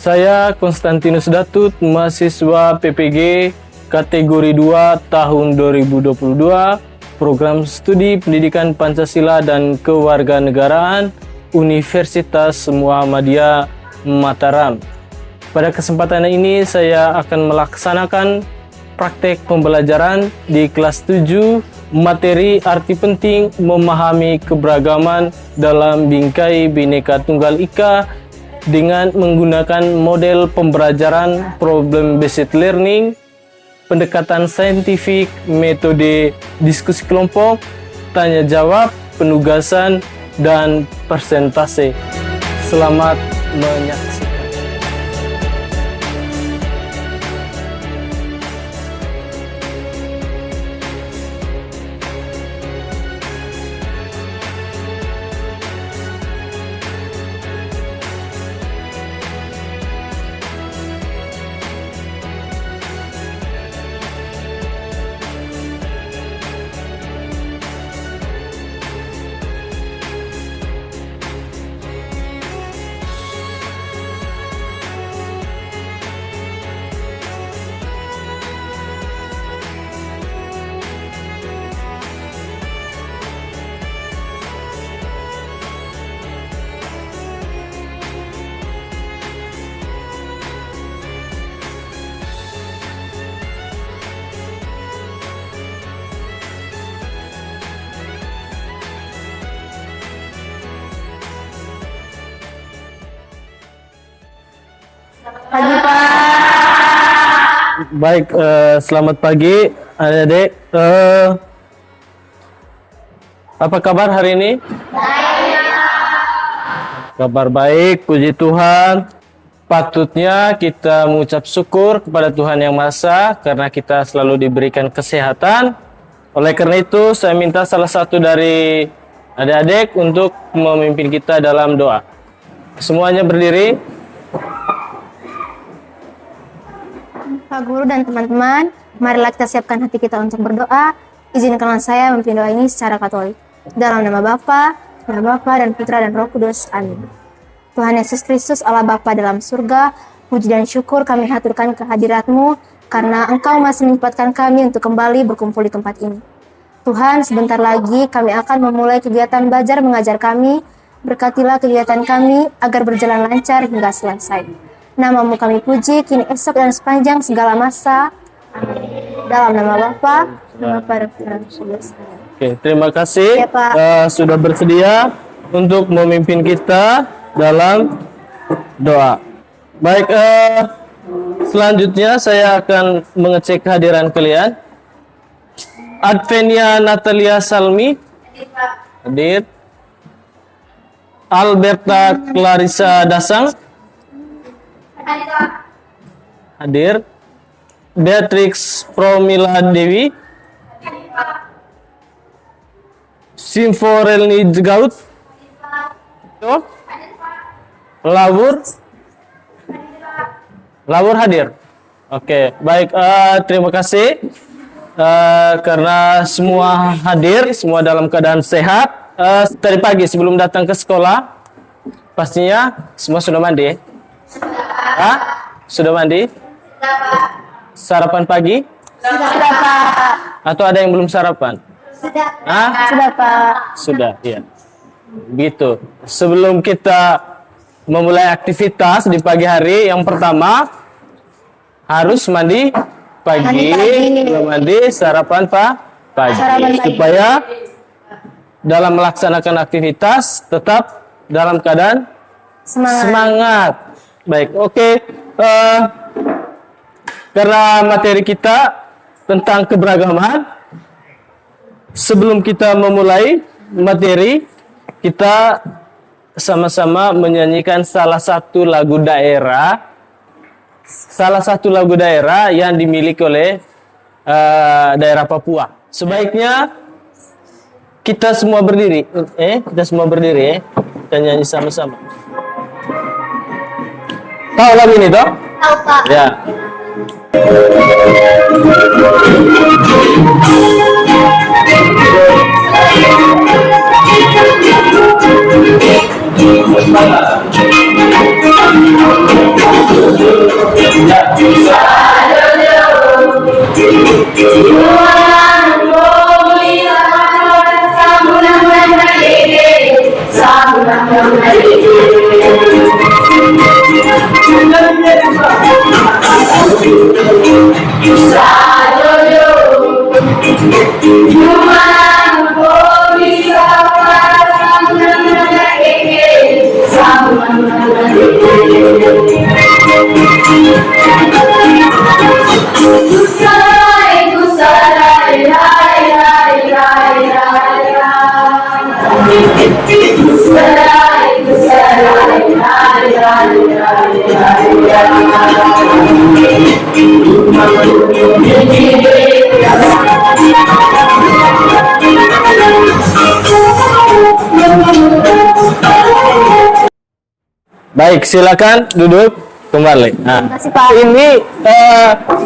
Saya Konstantinus Datut, mahasiswa PPG kategori 2 tahun 2022, program studi Pendidikan Pancasila dan Kewarganegaraan Universitas Muhammadiyah Mataram. Pada kesempatan ini saya akan melaksanakan praktek pembelajaran di kelas 7 materi arti penting memahami keberagaman dalam bingkai Bhinneka Tunggal Ika dengan menggunakan model pembelajaran problem based learning, pendekatan saintifik, metode diskusi kelompok, tanya jawab, penugasan, dan persentase. Selamat menyaksikan. Pagi, Pak. Baik, selamat pagi adik-adik. Apa kabar hari ini? Kabar baik, puji Tuhan. Patutnya kita mengucap syukur kepada Tuhan Yang Maha Esa karena kita selalu diberikan kesehatan. Oleh karena itu, saya minta salah satu dari adik-adik untuk memimpin kita dalam doa. Semuanya berdiri. Pak Guru dan teman-teman, marilah kita siapkan hati kita untuk berdoa. Izinkanlah saya memimpin doa ini secara Katolik. Dalam nama Bapa dan Putra dan Roh Kudus. Amin. Tuhan Yesus Kristus, Allah Bapa dalam surga, puji dan syukur kami haturkan kehadirat-Mu karena Engkau masih menyempatkan kami untuk kembali berkumpul di tempat ini. Tuhan, sebentar lagi kami akan memulai kegiatan belajar mengajar kami. Berkatilah kegiatan kami agar berjalan lancar hingga selesai. Nama-Mu kami puji, kini esok dan sepanjang segala masa. Amin. Dalam nama Bapa, dan Putra dan Roh Kudus. Oke, terima kasih Ya, Pak. Sudah bersedia untuk memimpin kita dalam doa. Baik, selanjutnya saya akan mengecek kehadiran kalian. Advenia Natalia Salmi, hadir. Alberta Clarissa Dasang, hadir. Beatrix Promila Dewi, Simforelni Gaut, Lawur hadir. Oke, baik. Terima kasih karena semua hadir, semua dalam keadaan sehat. Tadi pagi sebelum datang ke sekolah, pastinya semua sudah mandi. Sudah mandi? Sarapan pagi? Sudah, Pak. Atau ada yang belum sarapan? Sudah. Sudah, Pak. Sudah, iya. Gitu. Sebelum kita memulai aktivitas di pagi hari, yang pertama harus mandi pagi. Belum mandi, sarapan pagi. Supaya dalam melaksanakan aktivitas tetap dalam keadaan semangat. Baik, oke. Karena materi kita tentang keberagaman, sebelum kita memulai materi, kita sama-sama menyanyikan salah satu lagu daerah yang dimiliki oleh daerah Papua. Sebaiknya kita semua berdiri, kita nyanyi sama-sama. Tahu lagu ini toh? Tahu, Pak. Ya. Baik, silakan duduk kembali. Nah, Terima kasih, Pak. ini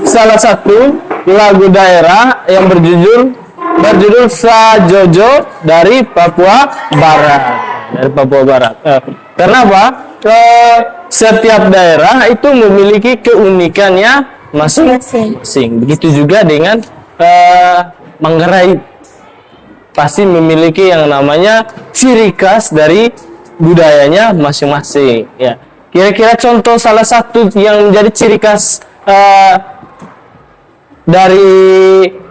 salah satu lagu daerah yang berjudul Sajojo dari Papua Barat. Dari Papua Barat. Kenapa? Setiap daerah itu memiliki keunikannya masing-masing. Begitu juga dengan Manggarai, pasti memiliki yang namanya ciri khas dari budayanya masing-masing. Ya, kira-kira contoh salah satu yang menjadi ciri khas dari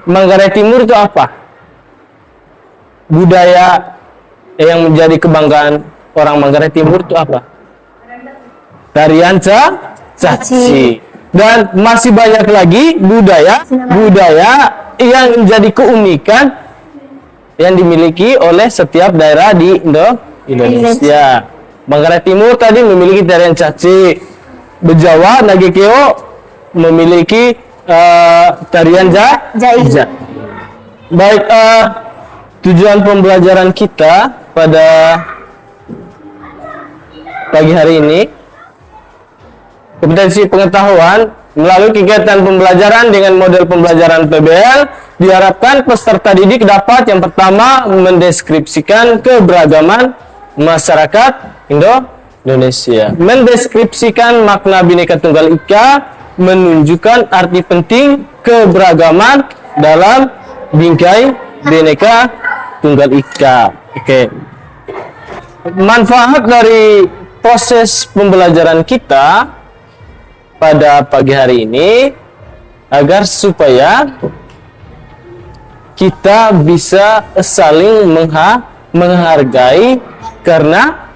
Manggarai Timur itu apa? Budaya yang menjadi kebanggaan orang Manggarai Timur itu apa? Tarian caci. Dan masih banyak lagi budaya yang menjadi keunikan yang dimiliki oleh setiap daerah di Indonesia. Manggarai Timur tadi memiliki tarian caci, Bejawa Nagekeo memiliki tarian jai. Baik, tujuan pembelajaran kita pada pagi hari ini, kompetensi pengetahuan melalui kegiatan pembelajaran dengan model pembelajaran PBL, diharapkan peserta didik dapat yang pertama mendeskripsikan keberagaman masyarakat Indonesia, mendeskripsikan makna Bhinneka Tunggal Ika, menunjukkan arti penting keberagaman dalam bingkai Bhinneka Tunggal Ika. Oke. Manfaat dari proses pembelajaran kita pada pagi hari ini agar supaya kita bisa saling menghargai, karena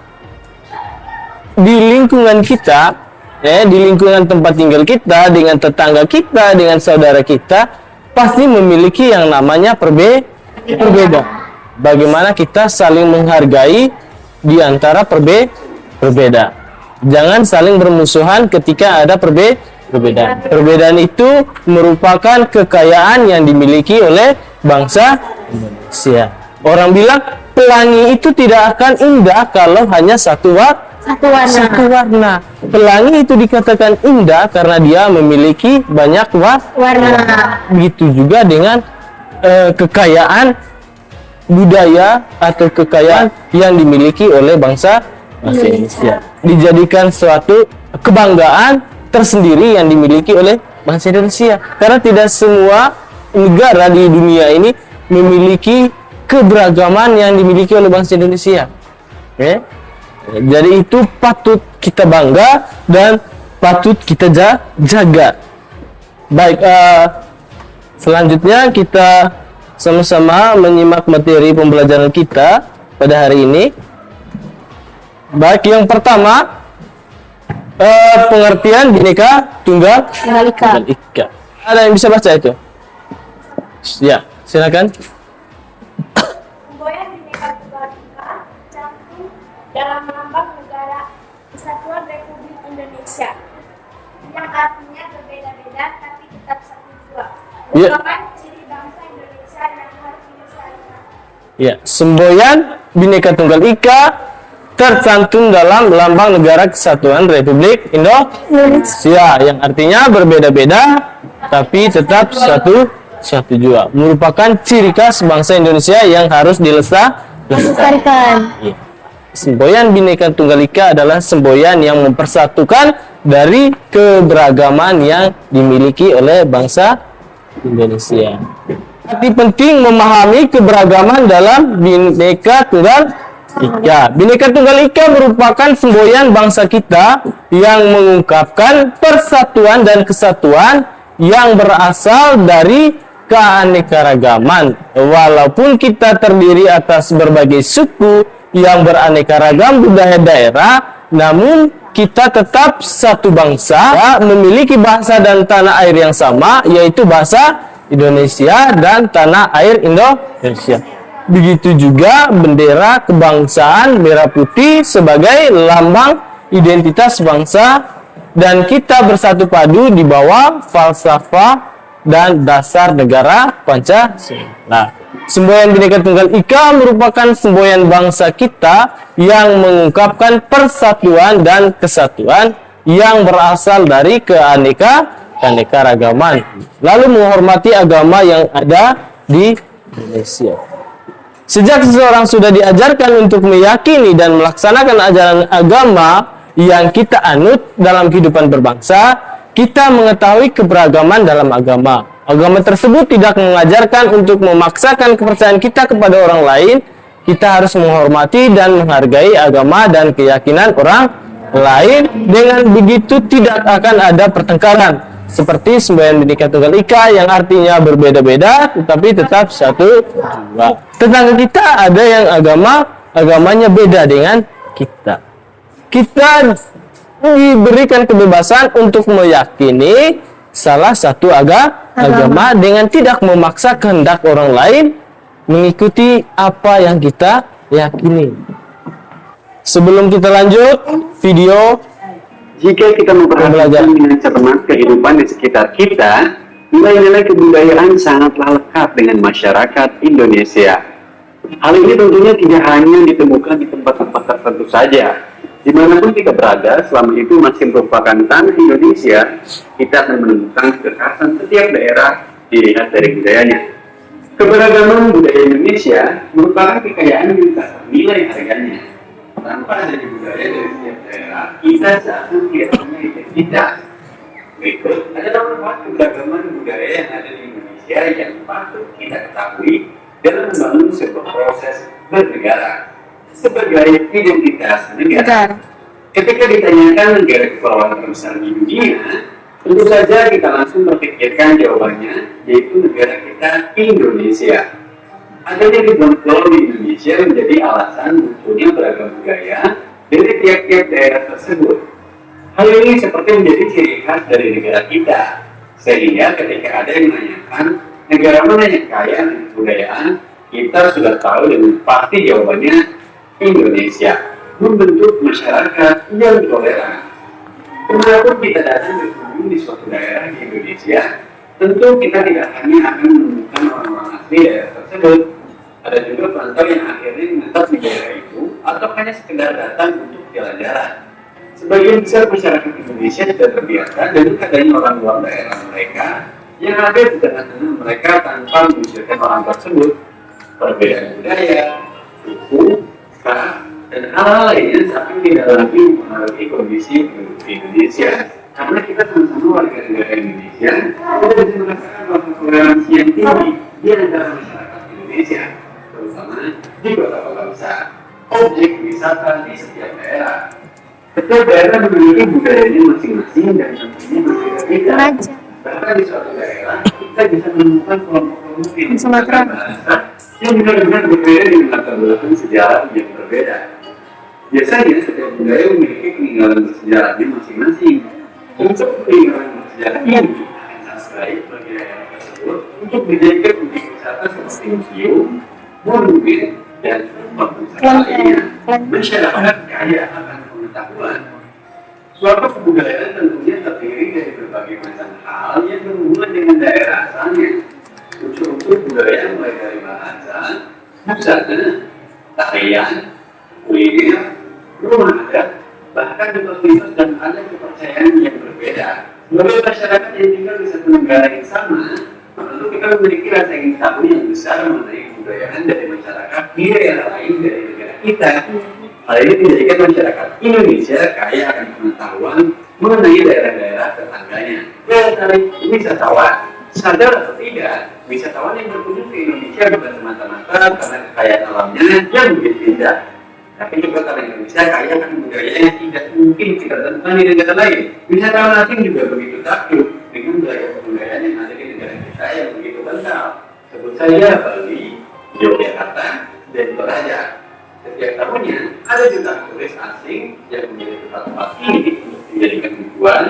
di lingkungan kita, di lingkungan tempat tinggal kita, dengan tetangga kita, dengan saudara kita, pasti memiliki yang namanya perbedaan. Bagaimana kita saling menghargai di antara perbedaan. Jangan saling bermusuhan ketika ada perbedaan. Perbedaan itu merupakan kekayaan yang dimiliki oleh bangsa Indonesia. Orang bilang pelangi itu tidak akan indah kalau hanya satu warna. Pelangi itu dikatakan indah karena dia memiliki banyak warna. Begitu juga dengan kekayaan budaya atau kekayaan yang dimiliki oleh bangsa Indonesia. Dijadikan suatu kebanggaan tersendiri yang dimiliki oleh bangsa Indonesia. Karena tidak semua negara di dunia ini memiliki keberagaman yang dimiliki oleh bangsa Indonesia. Jadi itu patut kita bangga dan patut kita jaga. Baik, selanjutnya kita sama-sama menyimak materi pembelajaran kita pada hari ini. Baik, yang pertama pengertian Bhinneka Tunggal Ika. Ada yang bisa baca itu? Ya, silakan. Semboyan Bhinneka Tunggal Ika tercantum dalam lambang negara Kesatuan Republik Indonesia, yang artinya berbeda-beda tapi tetap satu jua. Merupakan ciri bangsa Indonesia yang harus dilestarikan. Ya, semboyan Bhinneka Tunggal Ika tercantum dalam lambang negara Kesatuan Republik Indonesia, yang artinya berbeda-beda tapi tetap satu jua. Merupakan ciri khas bangsa Indonesia yang harus dilestarikan. Ya. Semboyan Bhinneka Tunggal Ika adalah semboyan yang mempersatukan dari keberagaman yang dimiliki oleh bangsa Indonesia. Arti penting memahami keberagaman dalam Bhinneka Tunggal Ika. Bhinneka Tunggal Ika merupakan semboyan bangsa kita yang mengungkapkan persatuan dan kesatuan yang berasal dari keanekaragaman. Walaupun kita terdiri atas berbagai suku yang beraneka ragam budaya daerah, namun kita tetap satu bangsa, memiliki bahasa dan tanah air yang sama, yaitu bahasa Indonesia dan tanah air Indonesia. Begitu juga bendera kebangsaan merah putih sebagai lambang identitas bangsa, dan kita bersatu padu di bawah falsafah dan dasar negara Pancasila. Semboyan Bhinneka Tunggal Ika merupakan semboyan bangsa kita yang mengungkapkan persatuan dan kesatuan yang berasal dari keanekaragaman, lalu menghormati agama yang ada di Indonesia. Sejak seseorang sudah diajarkan untuk meyakini dan melaksanakan ajaran agama yang kita anut dalam kehidupan berbangsa, kita mengetahui keberagaman dalam agama. Agama tersebut tidak mengajarkan untuk memaksakan kepercayaan kita kepada orang lain. Kita harus menghormati dan menghargai agama dan keyakinan orang lain. Dengan begitu tidak akan ada pertengkaran. Seperti semboyan Bhinneka Tunggal Ika yang artinya berbeda-beda tetapi tetap satu jiwa. Tetangga kita ada yang agamanya beda dengan kita. Kita diberikan kebebasan untuk meyakini salah satu agama dengan tidak memaksa kehendak orang lain mengikuti apa yang kita yakini. Sebelum kita lanjut video, jika kita memperhatikan dengan cermat kehidupan di sekitar kita, nilai-nilai kebudayaan sangatlah lekat dengan masyarakat Indonesia. Hal ini tentunya tidak hanya ditemukan di tempat-tempat tertentu saja. Dimanapun kita berada, selama itu masih merupakan tanah Indonesia, kita akan menemukan kekhasan setiap daerah dilihat dari budayanya. Keberagaman budaya Indonesia merupakan kekayaan yang tak ternilai harganya. Tanpa adanya budaya dari setiap daerah, kita seakan tidak punya identitas. Berikut adalah beberapa keberagaman budaya yang ada di Indonesia yang patut kita ketahui dalam membangun sebuah proses bernegara. Sebagai identitas negara. Ketika ditanyakan negara kepulauan terbesar di dunia, tentu saja kita langsung berpikirkan jawabannya, yaitu negara kita Indonesia. Adanya ribuan pulau di Indonesia menjadi alasan munculnya beragam budaya dari tiap-tiap daerah tersebut. Hal ini seperti menjadi ciri khas dari negara kita, sehingga ketika ada yang menanyakan negara mana yang kaya dengan kebudayaan, kita sudah tahu dengan pasti jawabannya Indonesia. Membentuk masyarakat yang toleran. Kemanapun kita datang berkunjung di suatu daerah di Indonesia, tentu kita tidak hanya akan menemukan orang-orang asli daerah tersebut. Ada juga perantau yang akhirnya menetap di daerah itu atau hanya sekedar datang untuk jalan-jalan. Sebagian besar masyarakat Indonesia sudah terbiasa dengan adanya orang luar daerah mereka yang ada di tengah-tengah mereka tanpa mengusirkan orang tersebut. Perbedaan budaya, suku, dan hal-hal lainnya sampai tidak lagi mempengaruhi kondisi penduduk Indonesia. Karena kita sama-sama warga negara Indonesia, kita bisa merasakan bahwa toleransi yang tinggi di antara masyarakat Indonesia, terutama di kota-kota besar, objek wisata di setiap daerah. Setiap daerah memiliki budayanya masing-masing dan tentunya berbeda-beda. Bahkan di suatu daerah, kita bisa menemukan kelompok-kelompok yang menggunakan bahasa yang benar-benar berbeda dengan latar belakang sejarah yang berbeda. Biasanya setiap budaya memiliki peninggalan bersejarahnya masing-masing. Untuk peninggalan bersejarah ini akan sangat bagi daerah tersebut untuk dijadikan objek wisata seperti museum, monumen, dan tempat wisata lainnya. Masyarakat kaya akan pengetahuan. Suatu kebudayaan tentunya terdiri dari berbagai macam hal yang berhubungan dengan daerah asalnya. Unsur-unsur budaya mulai dari bahasa, busana, tarian, kuliner, rumah adat, bahkan mitos-mitos dan ada kepercayaan yang berbeda. Sebagai masyarakat yang tinggal di satu negara yang sama, tentu kita memiliki rasa ingin tahu yang besar mengenai kebudayaan dari masyarakat di daerah lain dari negara kita. Hal ini menjadikan masyarakat Indonesia kaya akan pengetahuan mengenai daerah-daerah tetangganya. Dan dari wisatawan, sadar atau tidak, wisatawan yang berkunjung ke Indonesia bukan semata-mata karena kekayaan alamnya yang begitu indah, tapi juga karena Indonesia kaya akan budaya yang tidak mungkin kita temukan di negara lain. Wisatawan asing juga begitu takjub dengan budaya kebudayaan yang ada di negara kita yang begitu kental. Sebut saja Bali, Yogyakarta, dan Toraja. Setiap tahunnya ada jutaan turis asing yang menjadi tempat ini untuk dijadikan tujuan,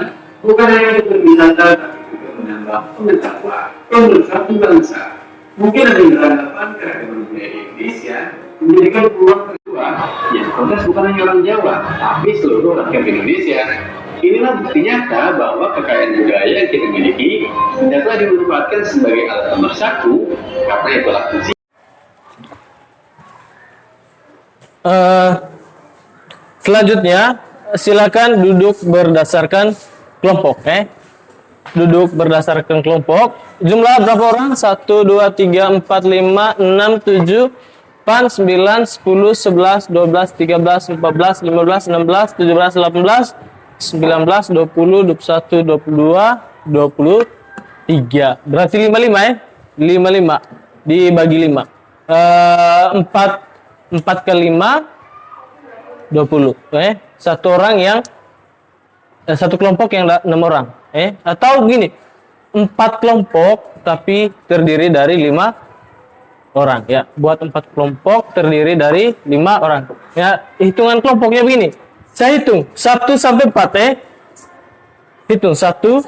bukan hanya untuk berwisata, tapi juga menambah pengetahuan untuk satu bangsa. Mungkin ada yang beranggapan keragaman budaya di Indonesia menjadikan peluang kedua yang protes bukan hanya orang Jawa, tapi seluruh rakyat Indonesia. Inilah bukti nyata bahwa kekayaan budaya yang kita miliki dapat dimanfaatkan sebagai alat pemersatu karena itulah fungsi. Selanjutnya, silakan duduk berdasarkan kelompok. Duduk berdasarkan kelompok. Jumlah berapa orang? 1, 2, 3, 4, 5, 6, 7, 8, 9, 10, 11, 12, 13, 14, 15, 16, 17, 18, 19, 20, 21, 22, 23. Berarti 55 ya? 55 dibagi 5. 4 kali 5 20. Satu orang yang satu kelompok yang 6 orang. Atau gini, 4 kelompok tapi terdiri dari 5 orang ya. Buat 4 kelompok terdiri dari 5 orang. Ya, hitungan kelompoknya begini. Saya hitung 1 sampai 4 Hitung 1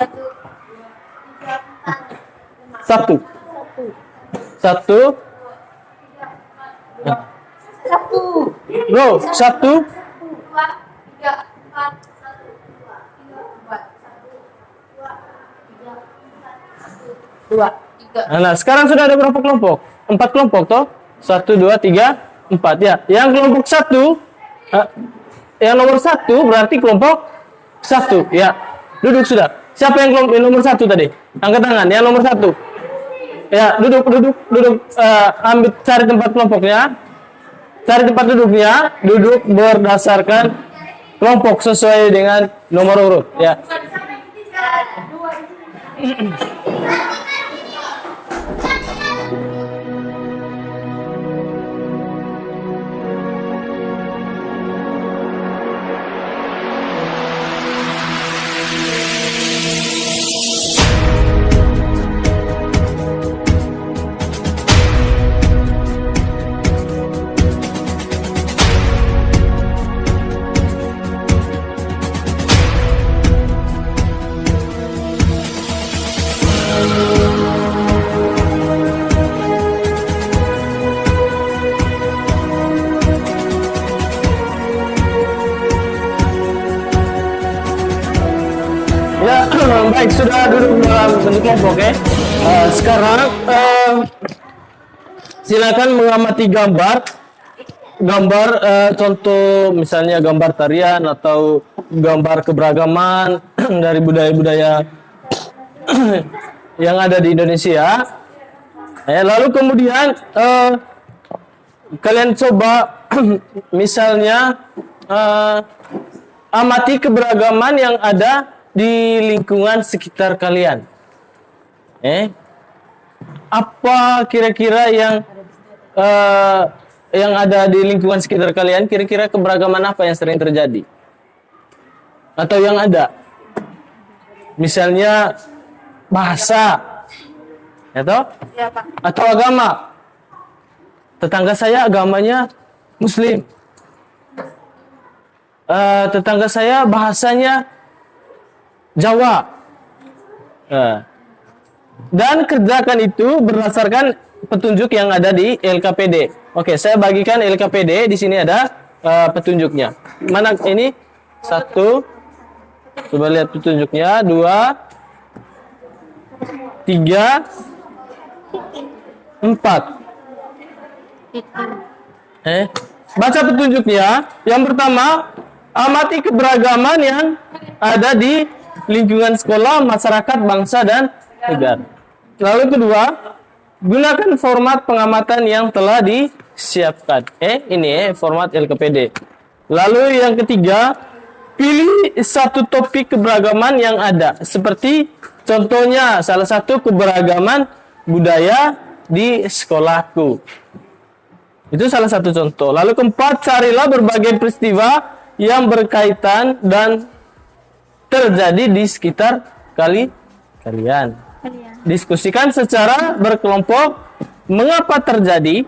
1 Bro, 1 2, 3. Nah, sekarang sudah ada berapa kelompok? 4 kelompok toh? 1, 2, 3, 4 ya. Yang kelompok 1 yang nomor 1 berarti kelompok 1 ya. Duduk sudah. Siapa yang kelompok nomor 1 tadi? Angkat tangan. Yang nomor 1. Ya, duduk. Ambil cari tempat kelompoknya. Cari tempat duduknya. Duduk berdasarkan kelompok sesuai dengan nomor urut ya. Ya, baik, sudah duduk dalam bentuk kelompok ya. Sekarang silakan mengamati gambar contoh misalnya gambar tarian atau gambar keberagaman dari budaya-budaya yang ada di Indonesia. Lalu kemudian kalian coba misalnya amati keberagaman yang ada di lingkungan sekitar kalian. Apa kira-kira yang ada di lingkungan sekitar kalian? Kira-kira keberagaman apa yang sering terjadi? Atau yang ada? Misalnya bahasa, atau? Ya, Pak. Atau agama. Tetangga saya agamanya Muslim. Tetangga saya bahasanya Jawa. Dan kerjakan itu berdasarkan petunjuk yang ada di LKPD. Oke, saya bagikan LKPD. Di sini ada petunjuknya. Mana ini? 1. Coba lihat petunjuknya. 2, 3, 4. Baca petunjuknya. Yang pertama, amati keberagaman yang ada di lingkungan sekolah, masyarakat, bangsa, dan negara. Lalu kedua, gunakan format pengamatan yang telah disiapkan. Ini format LKPD. Lalu yang ketiga, pilih satu topik keberagaman yang ada. Seperti contohnya salah satu keberagaman budaya di sekolahku. Itu salah satu contoh. Lalu keempat, carilah berbagai peristiwa yang berkaitan dan terjadi di sekitar kalian. Diskusikan secara berkelompok mengapa terjadi,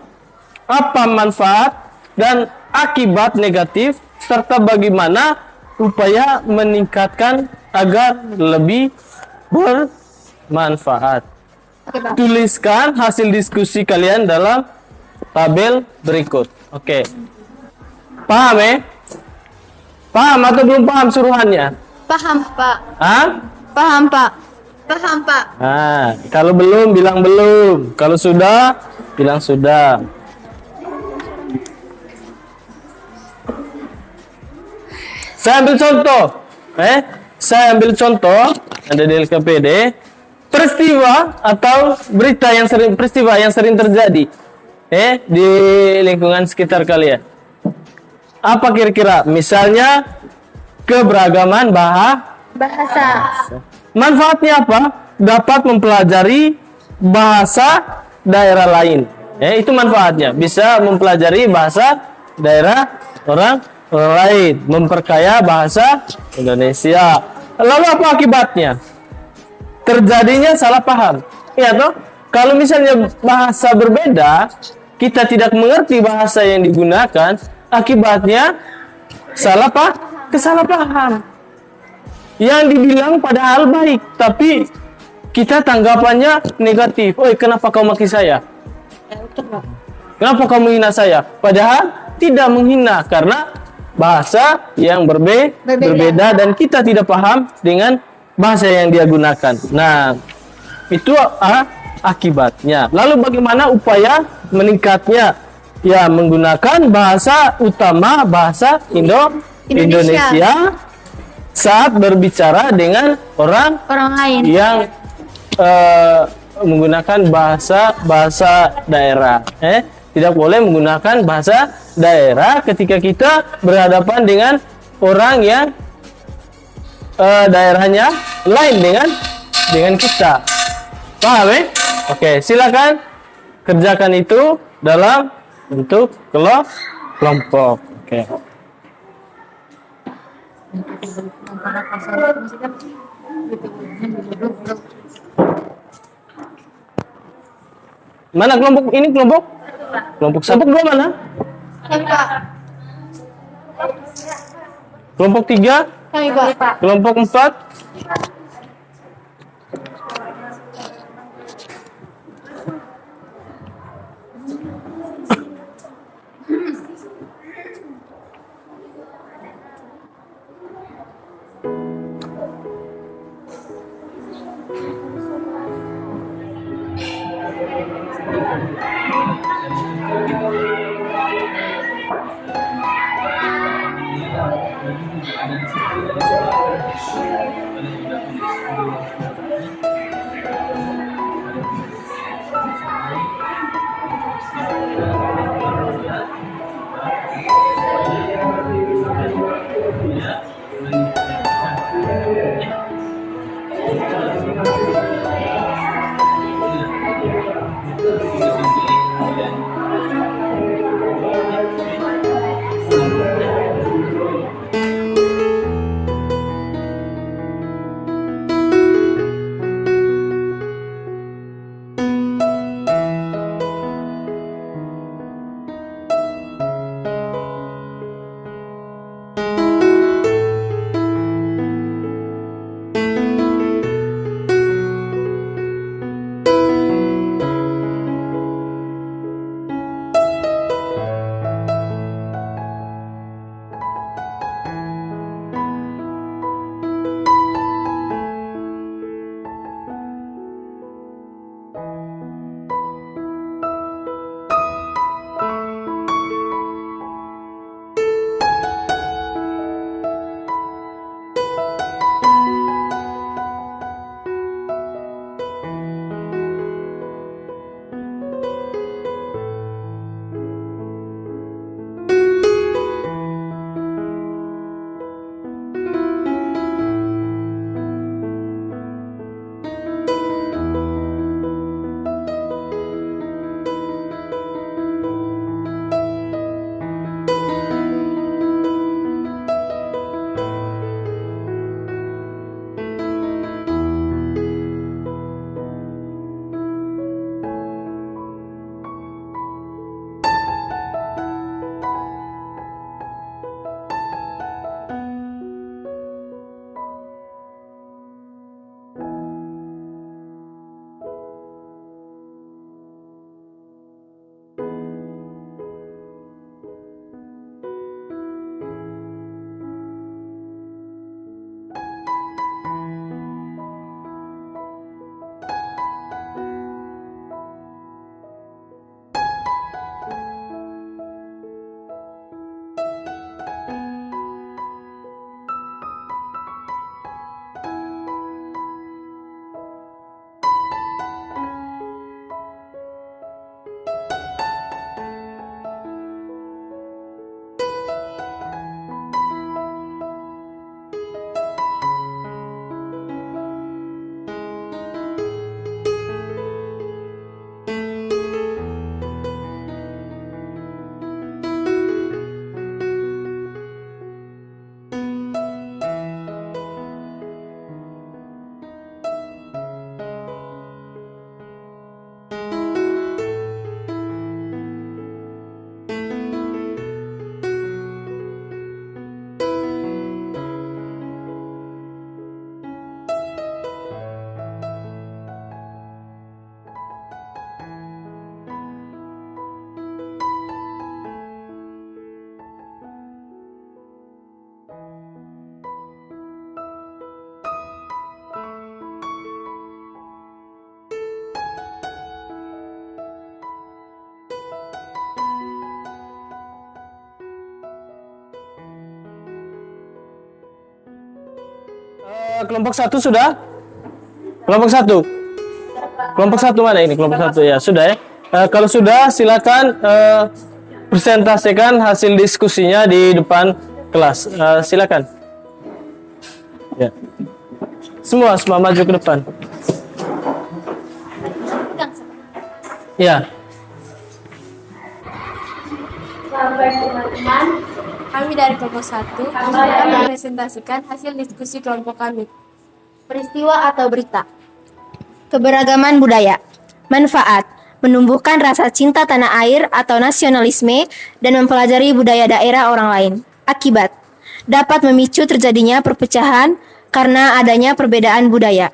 apa manfaat dan akibat negatif, serta bagaimana upaya meningkatkan agar lebih bermanfaat. Oke, Pak. Tuliskan hasil diskusi kalian dalam tabel berikut. Oke. Paham ya? Paham atau belum paham suruhannya? Paham, Pak. Hah? Paham, Pak. Paham, Pak. Nah, kalau belum bilang belum. Kalau sudah bilang sudah. Saya ambil contoh. Saya ambil contoh ada di LKPD. Peristiwa atau peristiwa yang sering terjadi di lingkungan sekitar kalian. Apa kira-kira? Misalnya keberagaman Bahasa. manfaatnya apa? Dapat mempelajari bahasa daerah lain. Itu manfaatnya. Bisa mempelajari bahasa daerah orang lain, memperkaya bahasa Indonesia. Lalu apa akibatnya? Terjadinya salah paham. Ya toh? Kalau misalnya bahasa berbeda, kita tidak mengerti bahasa yang digunakan, akibatnya kesalahpaham. Yang dibilang padahal baik, tapi kita tanggapannya negatif. Oi, kenapa kau maki saya? Kenapa kau menghina saya? Padahal tidak menghina karena bahasa yang berbeda dan kita tidak paham dengan bahasa yang dia gunakan. Nah, itu akibatnya. Lalu bagaimana upaya meningkatnya? Ya, menggunakan bahasa utama, bahasa Indonesia saat berbicara dengan orang lain yang menggunakan bahasa daerah. Tidak boleh menggunakan bahasa daerah ketika kita berhadapan dengan orang yang daerahnya lain dengan kita. Paham ya? Oke, silakan kerjakan itu dalam bentuk kelompok. Oke. Mana kelompok ini kelompok? Kelompok dua mana? Kelompok 3? Kami, Pak. Kelompok 4? Kelompok satu sudah? Kelompok satu? Kelompok satu mana ini? Kelompok satu ya, sudah ya. Kalau sudah, silakan presentasikan hasil diskusinya di depan kelas. Silakan. Ya. Semua maju ke depan. Ya. Selamat teman-teman. Kami dari kelompok 1 akan mempresentasikan hasil diskusi kelompok kami. Peristiwa atau berita. Keberagaman budaya. Manfaat. Menumbuhkan rasa cinta tanah air atau nasionalisme dan mempelajari budaya daerah orang lain. Akibat. Dapat memicu terjadinya perpecahan karena adanya perbedaan budaya.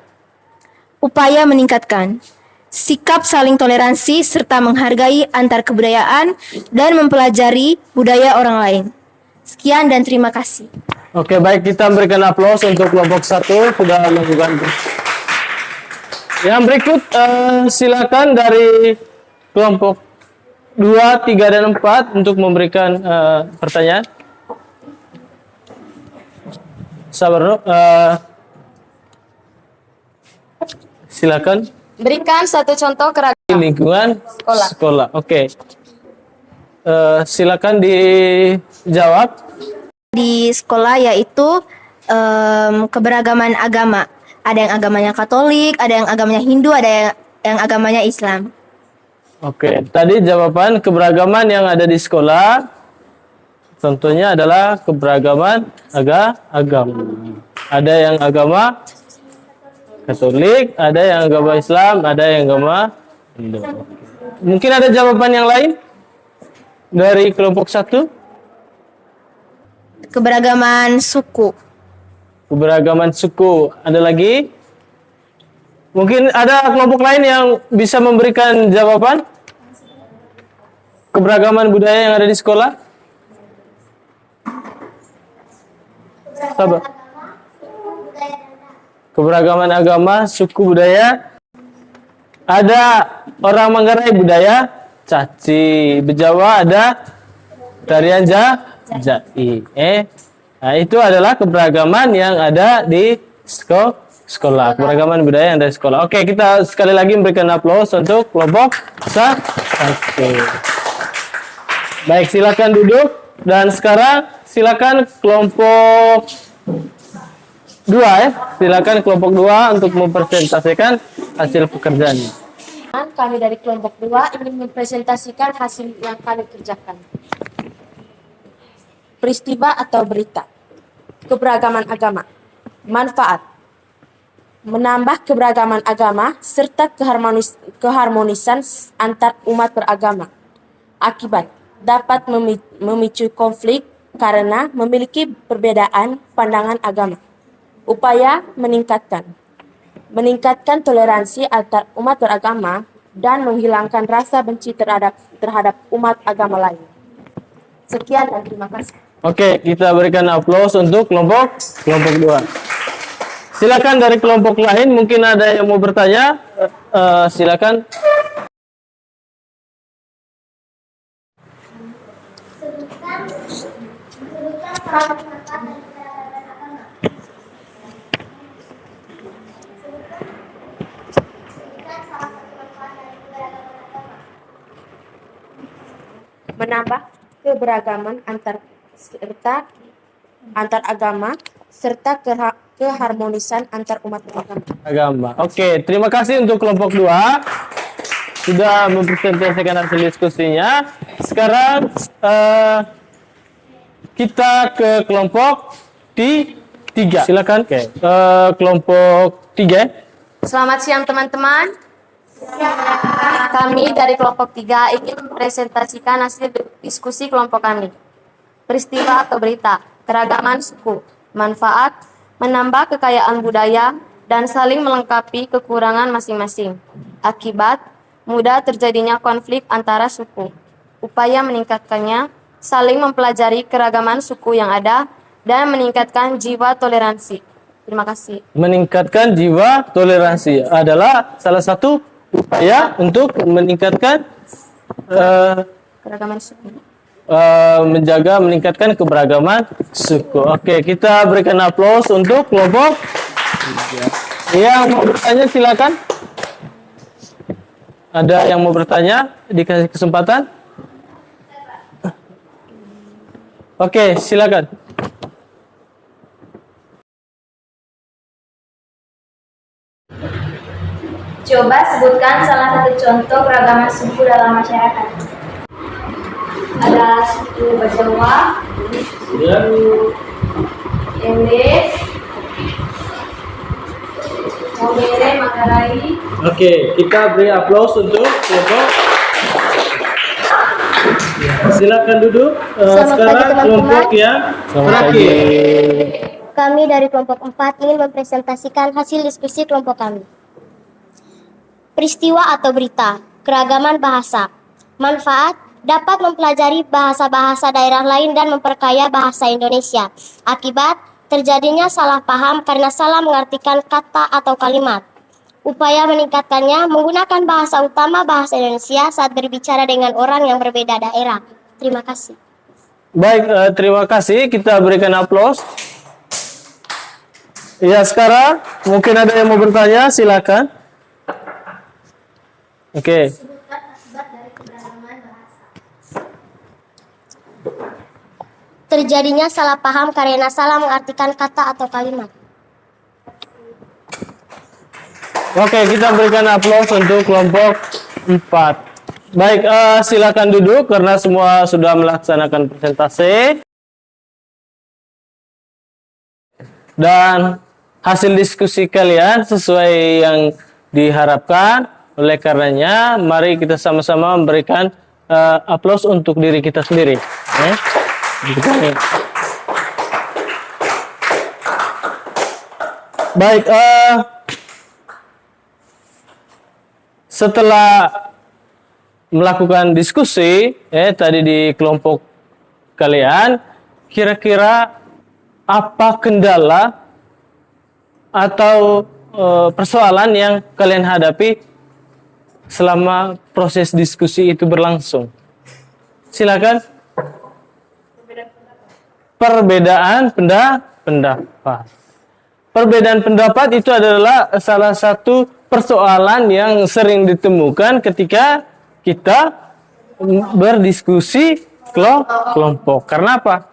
Upaya meningkatkan. Sikap saling toleransi serta menghargai antar kebudayaan dan mempelajari budaya orang lain. Sekian dan terima kasih. Oke, baik, kita berikan aplaus untuk kelompok 1 sudah melakukan. Yang berikut silakan dari kelompok 2, 3 dan 4 untuk memberikan pertanyaan. Sabar, silakan. Berikan satu contoh keragaman Lingkungan sekolah. Oke. Silakan dijawab. di sekolah, yaitu keberagaman agama. Ada yang agamanya Katolik, ada yang agamanya Hindu, ada yang agamanya Islam. Oke, tadi jawaban keberagaman yang ada di sekolah contohnya adalah keberagaman agama. Ada yang agama Katolik, ada yang agama Islam, ada yang agama Hindu. Mungkin ada jawaban yang lain dari kelompok 1? Keberagaman suku. Keberagaman suku. Ada lagi? Mungkin ada kelompok lain yang bisa memberikan jawaban? Keberagaman budaya yang ada di sekolah? Sabar. Keberagaman agama, suku, budaya. Ada orang Manggarai budaya Caci. Bejawa ada tarian Jai. Nah, itu adalah keberagaman yang ada di sekolah. Keberagaman budaya yang ada di sekolah. Oke, kita sekali lagi memberikan aplaus untuk kelompok 1. Baik, silakan duduk. Dan sekarang silakan kelompok 2 ya. Silakan kelompok 2 untuk mempresentasikan hasil pekerjaannya. Kami dari kelompok 2 ingin mempresentasikan hasil yang kami kerjakan. Peristiwa atau berita. Keberagaman agama. Manfaat. Menambah keberagaman agama serta keharmonisan antar umat beragama. Akibat. Dapat memicu konflik karena memiliki perbedaan pandangan agama. Upaya meningkatkan toleransi antar umat beragama dan menghilangkan rasa benci terhadap umat agama lain. Sekian dan terima kasih. Oke, kita berikan aplaus untuk kelompok 2. Silakan dari kelompok lain, mungkin ada yang mau bertanya. Silakan. Menambah keberagaman antar agama serta keharmonisan antar umat beragama. Oke, terima kasih untuk kelompok 2 sudah mempresentasikan hasil diskusinya. Sekarang kita ke kelompok 3. Silakan. Oke. Kelompok 3. Selamat siang teman-teman. Kami dari kelompok 3 ingin mempresentasikan hasil diskusi kelompok kami. Peristiwa atau berita, keragaman suku, manfaat, menambah kekayaan budaya, dan saling melengkapi kekurangan masing-masing. Akibat, mudah terjadinya konflik antara suku. Upaya meningkatkannya, saling mempelajari keragaman suku yang ada, dan meningkatkan jiwa toleransi. Terima kasih. Meningkatkan jiwa toleransi adalah salah satu upaya untuk meningkatkan Keragaman suku. meningkatkan keberagaman suku. Oke, kita berikan aplaus untuk kelompok Yang mau bertanya silakan. Ada yang mau bertanya? Dikasih kesempatan? Oke, silakan. Coba sebutkan salah satu contoh keragaman suku dalam masyarakat. Ada suku Bajawa, suku Ende, Mogere, Manggarai. Oke, kita beri aplaus untuk kelompok. Silakan duduk. Selamat Sekarang pagi, teman-teman. kelompok yang terakhir. Kami dari kelompok 4 ingin mempresentasikan hasil diskusi kelompok kami. Peristiwa atau berita, keragaman bahasa. Manfaat, dapat mempelajari bahasa-bahasa daerah lain dan memperkaya bahasa Indonesia. Akibat, terjadinya salah paham karena salah mengartikan kata atau kalimat. Upaya meningkatkannya menggunakan bahasa utama bahasa Indonesia saat berbicara dengan orang yang berbeda daerah. Terima kasih. Baik, terima kasih. Kita berikan aplaus. Ya, sekarang mungkin ada yang mau bertanya, silakan. Oke. Terjadinya salah paham karena salah mengartikan kata atau kalimat. Oke, kita berikan aplaus untuk kelompok 4. Baik, silakan duduk karena semua sudah melaksanakan presentasi. Dan hasil diskusi kalian sesuai yang diharapkan. Oleh karenanya, mari kita sama-sama memberikan aplaus untuk diri kita sendiri. Baik, setelah melakukan diskusi tadi di kelompok kalian, kira-kira apa kendala atau persoalan yang kalian hadapi selama proses diskusi itu berlangsung? Silakan. Perbedaan pendapat. Perbedaan pendapat itu adalah salah satu persoalan yang sering ditemukan ketika kita berdiskusi kelompok. Karena apa?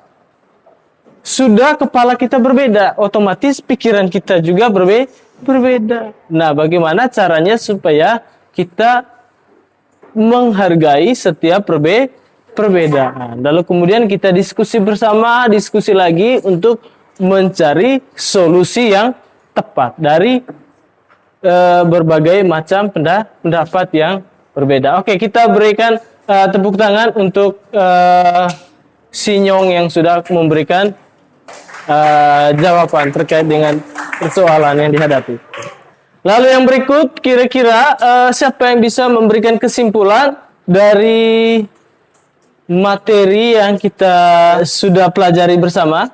Sudah kepala kita berbeda, otomatis pikiran kita juga berbeda. Nah, bagaimana caranya supaya kita menghargai setiap perbedaan. Lalu kemudian kita diskusi bersama, diskusi lagi untuk mencari solusi yang tepat dari berbagai macam pendapat yang berbeda. Oke, kita berikan tepuk tangan untuk Sinyong yang sudah memberikan jawaban terkait dengan persoalan yang dihadapi. Lalu yang berikut, kira-kira siapa yang bisa memberikan kesimpulan dari materi yang kita sudah pelajari bersama?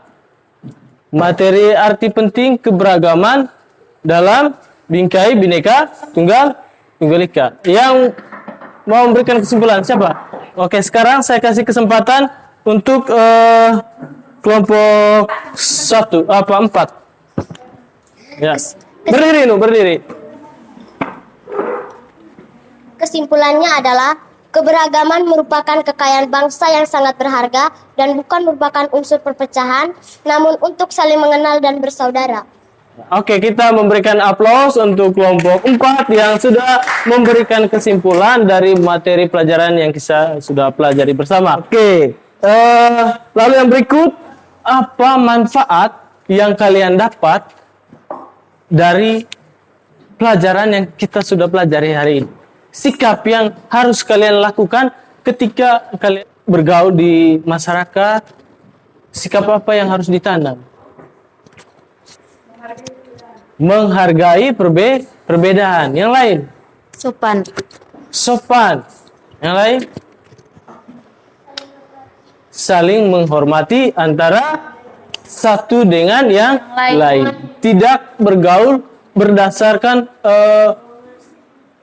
Materi arti penting keberagaman dalam bingkai Bhinneka Tunggal Ika. Yang mau memberikan kesimpulan siapa? Oke, sekarang saya kasih kesempatan untuk kelompok 4. Ya. Berdiri. Kesimpulannya adalah keberagaman merupakan kekayaan bangsa yang sangat berharga dan bukan merupakan unsur perpecahan, namun untuk saling mengenal dan bersaudara. Oke, kita memberikan aplaus untuk kelompok 4 yang sudah memberikan kesimpulan dari materi pelajaran yang kita sudah pelajari bersama. Oke, lalu yang berikut, apa manfaat yang kalian dapat dari pelajaran yang kita sudah pelajari hari ini? Sikap yang harus kalian lakukan ketika kalian bergaul di masyarakat, sikap apa yang harus ditanam? Menghargai perbedaan. Yang lain? Sopan. Yang lain? Saling menghormati antara satu dengan yang lain. Tidak bergaul berdasarkan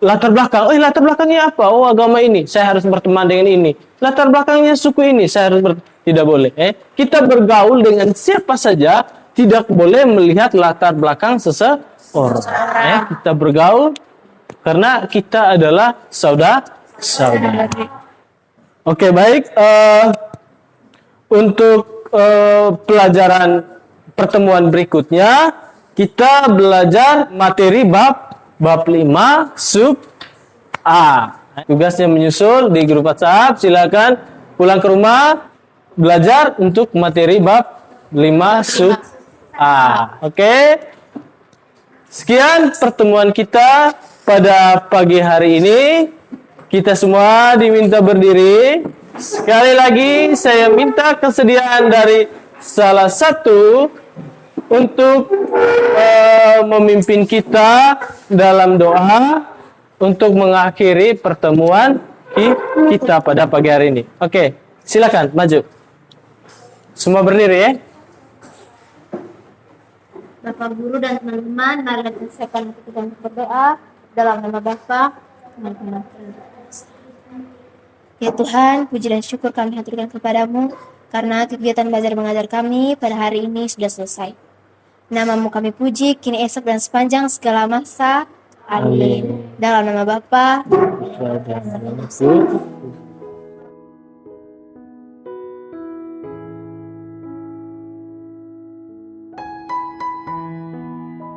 latar belakang. Latar belakangnya apa? Oh, agama ini, saya harus berteman dengan ini. Latar belakangnya suku ini, saya harus tidak boleh. Kita bergaul dengan siapa saja, tidak boleh melihat latar belakang seseorang. Ya, kita bergaul karena kita adalah saudara. Oke, baik. Untuk pelajaran pertemuan berikutnya, kita belajar materi bab 5 sub A. Tugasnya menyusul di grup WhatsApp. Silakan pulang ke rumah belajar untuk materi bab 5 sub A. Oke. Sekian pertemuan kita pada pagi hari ini. Kita semua diminta berdiri. Sekali lagi saya minta kesediaan dari salah satu untuk memimpin kita dalam doa untuk mengakhiri pertemuan kita pada pagi hari ini. Oke, silakan maju. Semua berdiri ya. Bapak guru dan teman-teman, mari kita siapkan hati kita untuk berdoa dalam nama Bapa dan Putra. Ya Tuhan, puji dan syukur kami haturkan kepadamu karena kegiatan belajar mengajar kami pada hari ini sudah selesai. Namamu kami puji, kini esok dan sepanjang segala masa. Amin. Dalam nama Bapa Amin.